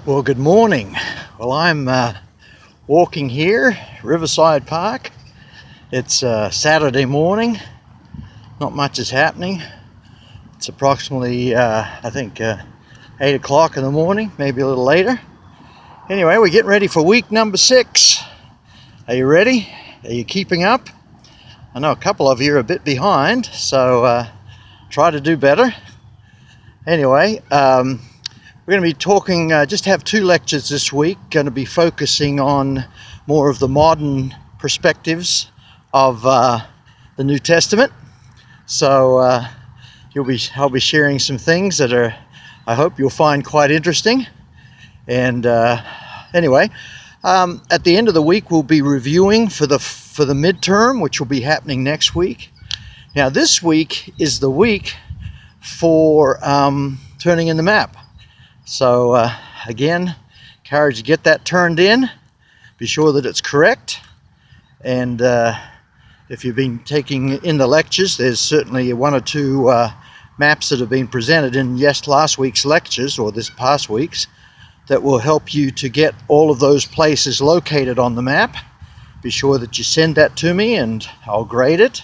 Well, good morning. Well, I'm walking here, Riverside Park. It's Saturday morning. Not much is happening. It's approximately, 8 o'clock in the morning, maybe a little later. Anyway, we're getting ready for week number 6. Are you ready? Are you keeping up? I know a couple of you are a bit behind, so try to do better. Anyway, we're going to be talking, just have 2 lectures this week, going to be focusing on more of the modern perspectives of the New Testament. So I'll be sharing some things that I hope you'll find quite interesting. And anyway, at the end of the week we'll be reviewing for the midterm, which will be happening next week. Now this week is the week for turning in the map. So again, encourage you to get that turned in. Be sure that it's correct. And if you've been taking in the lectures, there's certainly 1 or 2 maps that have been presented in last week's lectures, or this past week's, that will help you to get all of those places located on the map. Be sure that you send that to me and I'll grade it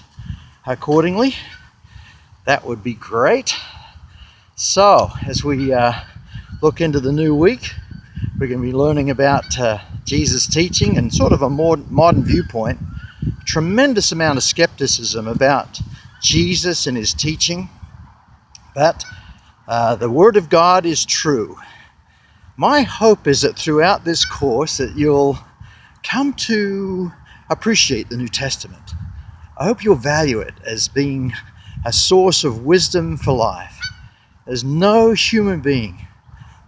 accordingly. That would be great. So as we look into the new week, we're going to be learning about Jesus' teaching and sort of a more modern viewpoint. Tremendous amount of skepticism about Jesus and his teaching, but the Word of God is true. My hope is that throughout this course that you'll come to appreciate the New Testament. I hope you'll value it as being a source of wisdom for life. There's no human being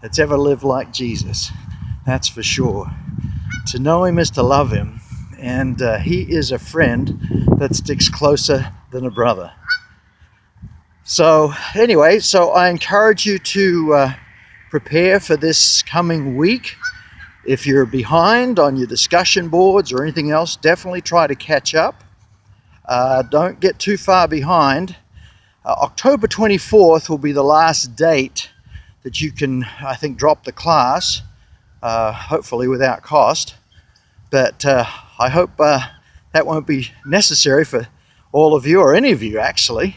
that's ever lived like Jesus, that's for sure. To know him is to love him, and he is a friend that sticks closer than a brother. So anyway, I encourage you to prepare for this coming week. If you're behind on your discussion boards or anything else, definitely try to catch up. Don't get too far behind. October 24th will be the last date that you can, I think, drop the class, hopefully without cost. But I hope that won't be necessary for all of you, or any of you actually.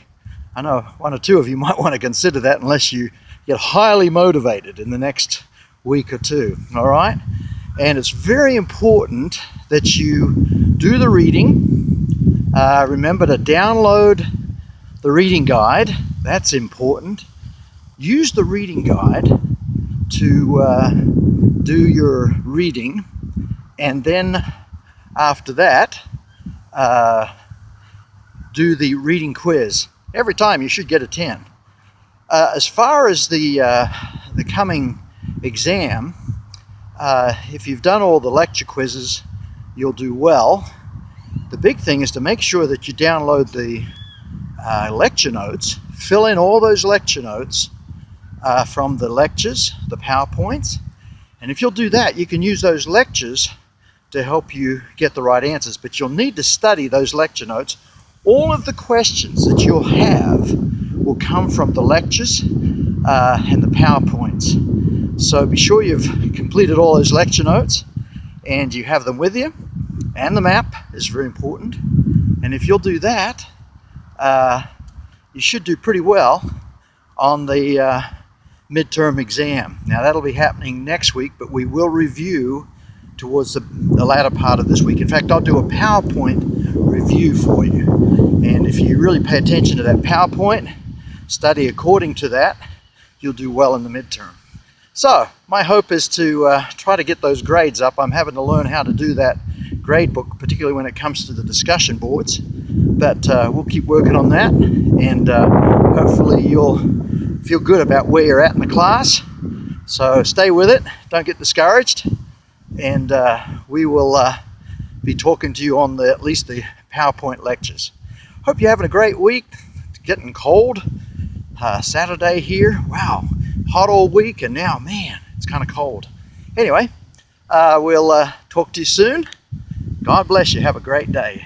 I know 1 or 2 of you might want to consider that unless you get highly motivated in the next week or 2, all right? And it's very important that you do the reading. Remember to download the reading guide. That's important. Use the reading guide to do your reading, and then after that do the reading quiz. Every time you should get a 10. As far as the coming exam, if you've done all the lecture quizzes, you'll do well. The big thing is to make sure that you download the lecture notes, fill in all those lecture notes from the lectures, the PowerPoints, and if you'll do that, you can use those lectures to help you get the right answers. But you'll need to study those lecture notes. All of the questions that you'll have will come from the lectures and the PowerPoints. So be sure you've completed all those lecture notes and you have them with you, and the map is very important. And if you'll do that, you should do pretty well on the midterm exam. Now that'll be happening next week, but we will review towards the latter part of this week. In fact, I'll do a PowerPoint review for you. And if you really pay attention to that PowerPoint, study according to that, you'll do well in the midterm. So my hope is to try to get those grades up. I'm having to learn how to do that grade book, particularly when it comes to the discussion boards. But we'll keep working on that, and hopefully you'll feel good about where you're at in the class. So stay with it, don't get discouraged, and we will be talking to you on at least the PowerPoint lectures. Hope you're having a great week. It's getting cold. Saturday here, wow, hot all week, and now, man, it's kind of cold. Anyway, we'll talk to you soon. God bless you. Have a great day.